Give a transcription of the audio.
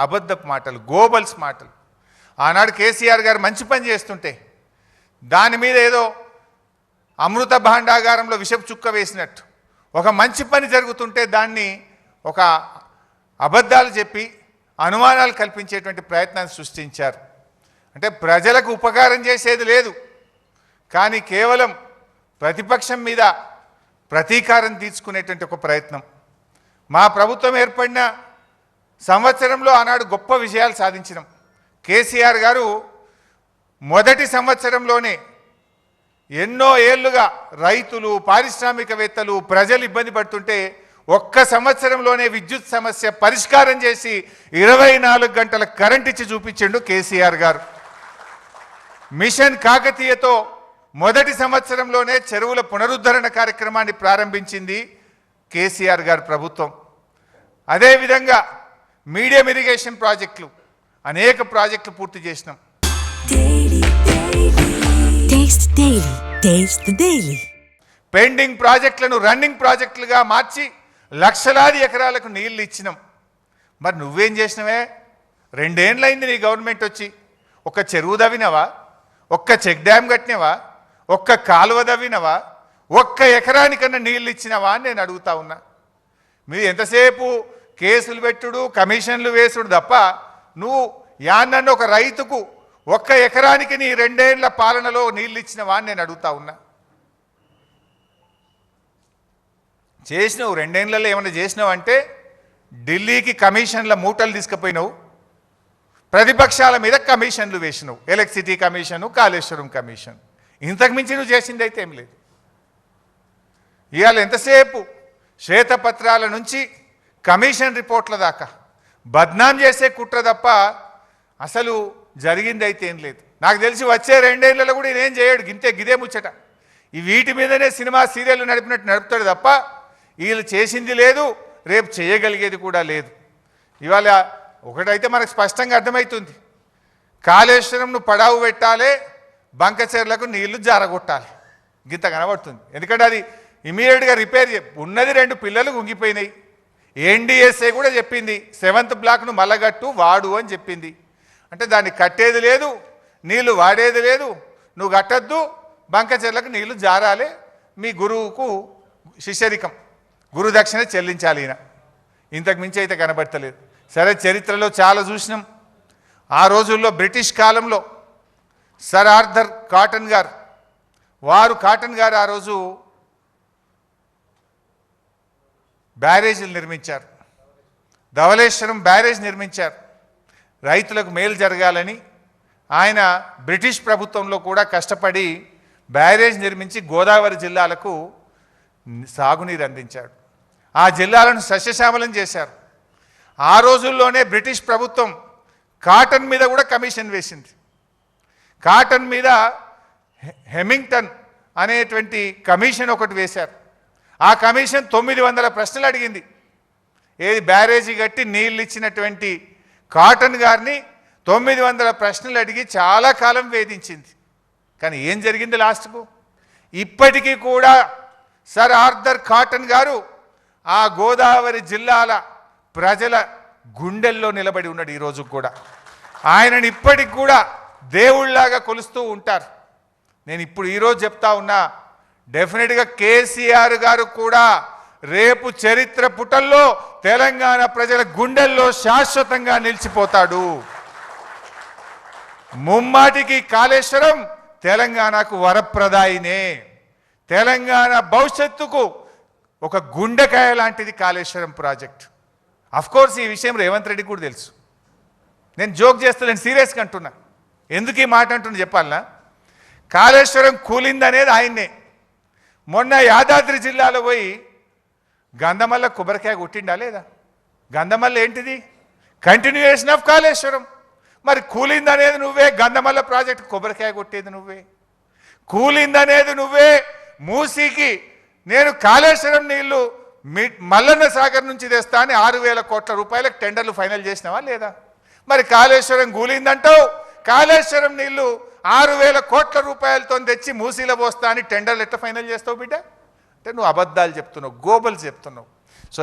అబద్ధపు మాటలు, గోబల్స్ మాటలు. ఆనాడు కేసీఆర్ గారు మంచి పని చేస్తుంటే దాని మీద ఏదో అమృత భాండాగారంలో విషపు చుక్క వేసినట్టు ఒక మంచి పని జరుగుతుంటే దాన్ని ఒక అబద్ధాలు చెప్పి అనుమానాలు కల్పించేటువంటి ప్రయత్నాన్ని సృష్టించారు. అంటే ప్రజలకు ఉపకారం చేసేది లేదు, కానీ కేవలం ప్రతిపక్షం మీద ప్రతీకారం తీర్చుకునేటువంటి ఒక ప్రయత్నం. మా ప్రభుత్వం ఏర్పడిన సంవత్సరంలో ఆనాడు గొప్ప విజయాలు సాధించినాం. కేసీఆర్ గారు మొదటి సంవత్సరంలోనే ఎన్నో ఏళ్లుగా రైతులు, పారిశ్రామికవేత్తలు, ప్రజలు ఇబ్బంది పడుతుంటే ఒక్క సంవత్సరంలోనే విద్యుత్ సమస్య పరిష్కారం చేసి 24 గంటల కరెంట్ ఇచ్చి చూపించిండు కేసీఆర్ గారు. మిషన్ కాకతీయతో మొదటి సంవత్సరంలోనే చెరువుల పునరుద్ధరణ కార్యక్రమాన్ని ప్రారంభించింది కేసీఆర్ గారి ప్రభుత్వం. అదేవిధంగా మీడియం ఇరిగేషన్ ప్రాజెక్టులు అనేక ప్రాజెక్టులు పూర్తి చేసినాం. పెండింగ్ ప్రాజెక్టులను రన్నింగ్ ప్రాజెక్టులుగా మార్చి లక్షలాది ఎకరాలకు నీళ్లు ఇచ్చినాం. మరి నువ్వేం చేసినవే? 2 ఏళ్ళైంది నీ గవర్నమెంట్ వచ్చి. ఒక్క చెరువు దవ్వినవా? ఒక్క చెక్ డ్యామ్ కట్టినవా? ఒక్క కాలువ దవ్వినవా? ఒక్క ఎకరానికన్నా నీళ్ళు ఇచ్చినవా అని నేను అడుగుతా ఉన్నా. మీరు ఎంతసేపు కేసులు పెట్టుడు, కమిషన్లు వేసుడు తప్ప నువ్వు యాన్నన్ను ఒక రైతుకు ఒక్క ఎకరానికి నీ 2 ఏళ్ల పాలనలో నీళ్ళు ఇచ్చినవా అని నేను అడుగుతా ఉన్నా. చేసినావు 2 ఏళ్లలో ఏమైనా చేసినావు అంటే ఢిల్లీకి కమిషన్ల మూటలు తీసుకుపోయినావు, ప్రతిపక్షాల మీద కమిషన్లు వేసినావు. Electricity commission, Kaleshwaram commission. ఇంతకు మించి నువ్వు చేసింది అయితే ఏం లేదు. ఇవాళ ఎంతసేపు శ్వేతపత్రాల నుంచి కమిషన్ రిపోర్ట్ల దాకా బద్నాం చేసే కుట్ర తప్ప అసలు జరిగింది అయితే ఏం లేదు. నాకు తెలిసి వచ్చే 2 ఏళ్లలో కూడా ఇదేం చేయడు, గిదే ముచ్చట. ఈ వీటి మీదనే సినిమా సీరియల్ నడిపినట్టు నడుపుతాడు తప్ప వీళ్ళు చేసింది లేదు, రేపు చేయగలిగేది కూడా లేదు. ఇవాళ ఒకటైతే మనకు స్పష్టంగా అర్థమవుతుంది, కాళేశ్వరంను పడావు పెట్టాలి, బంకచెర్లకు నీళ్లు జారగొట్టాలి, గింత కనబడుతుంది. ఎందుకంటే అది ఇమీడియట్గా రిపేర్ ఉన్నది. 2 పిల్లలు ఉంగిపోయినాయి. ఎన్డీఎస్ఏ కూడా చెప్పింది 7th బ్లాక్ను మల్లగట్టు వాడు అని చెప్పింది. అంటే దాన్ని కట్టేది లేదు, నీళ్లు వాడేది లేదు, నువ్వు కట్టద్దు, బంకచెర్లకు నీళ్లు జారాలి, మీ గురువుకు శిష్యరికం, గురుదక్షిణ చెల్లించాలి. ఈయన ఇంతకు మించి అయితే కనబడతలేదు. సరే, చరిత్రలో చాలా చూసినాం. ఆ రోజుల్లో బ్రిటిష్ కాలంలో సర్ ఆర్థర్ కాటన్ గారు ఆ రోజు బ్యారేజీలు నిర్మించారు, ధవళేశ్వరం బ్యారేజ్ నిర్మించారు. రైతులకు మేలు జరగాలని ఆయన బ్రిటిష్ ప్రభుత్వంలో కూడా కష్టపడి బ్యారేజ్ నిర్మించి గోదావరి జిల్లాలకు సాగునీరు అందించాడు. ఆ జిల్లాలను సస్యశ్యామలం చేశారు. ఆ రోజుల్లోనే బ్రిటిష్ ప్రభుత్వం కాటన్ మీద కూడా కమిషన్ వేసింది. కాటన్ మీద హెమింగ్టన్ అనేటువంటి కమిషన్ ఒకటి వేశారు. ఆ కమిషన్ 900 ప్రశ్నలు అడిగింది. ఏది బ్యారేజీ కట్టి నీళ్ళు ఇచ్చినటువంటి కాటన్ గారిని 900 ప్రశ్నలు అడిగి చాలా కాలం వేధించింది. కానీ ఏం జరిగింది లాస్ట్కు? ఇప్పటికీ కూడా సర్ ఆర్థర్ కాటన్ గారు ఆ గోదావరి జిల్లాల ప్రజల గుండెల్లో నిలబడి ఉన్నాడు. ఈరోజు కూడా ఆయనని ఇప్పటికి కూడా దేవుళ్లాగా కొలుస్తూ ఉంటారు. నేను ఇప్పుడు ఈరోజు చెప్తా ఉన్నా, డెఫినెట్గా కేసీఆర్ గారు కూడా రేపు చరిత్ర పుటల్లో తెలంగాణ ప్రజల గుండెల్లో శాశ్వతంగా నిలిచిపోతాడు. ముమ్మాటికి కాళేశ్వరం తెలంగాణకు వరప్రదాయినే. తెలంగాణ భవిష్యత్తుకు ఒక గుండెకాయ లాంటిది కాళేశ్వరం ప్రాజెక్ట్. అఫ్కోర్స్ ఈ విషయం రేవంత్ రెడ్డి కూడా తెలుసు. నేను జోక్ చేస్తాను, సీరియస్గా అంటున్నా. ఎందుకు ఈ మాట అంటున్నా చెప్పాలనా? కాళేశ్వరం కూలిందనేది ఆయన్నే. మొన్న యాదాద్రి జిల్లాలో పోయి గంధమల్ల కొబ్బరికాయ కొట్టిండా లేదా? గంధమల్ల ఏంటిది? Continuation of Kaleshwaram. మరి కూలిందనేది నువ్వే, గంధమల్ల ప్రాజెక్టు కొబ్బరికాయ కొట్టేది నువ్వే, కూలిందనేది నువ్వే. మూసీకి నేను కాళేశ్వరం నీళ్లు మల్లన్న సాగర్ నుంచి తెస్తా అని 6,000 కోట్ల రూపాయలకు టెండర్లు ఫైనల్ చేసినావా లేదా? మరి కాళేశ్వరం కూలిందంటావు, కాళేశ్వరం నీళ్లు 6,000 కోట్ల రూపాయలతో తెచ్చి మూసీలో పోస్తా అని టెండర్లు ఎట్లా ఫైనల్ చేస్తావు బిడ్డ? అంటే నువ్వు అబద్ధాలు చెప్తున్నావు, గోబలు చెప్తున్నావు. సో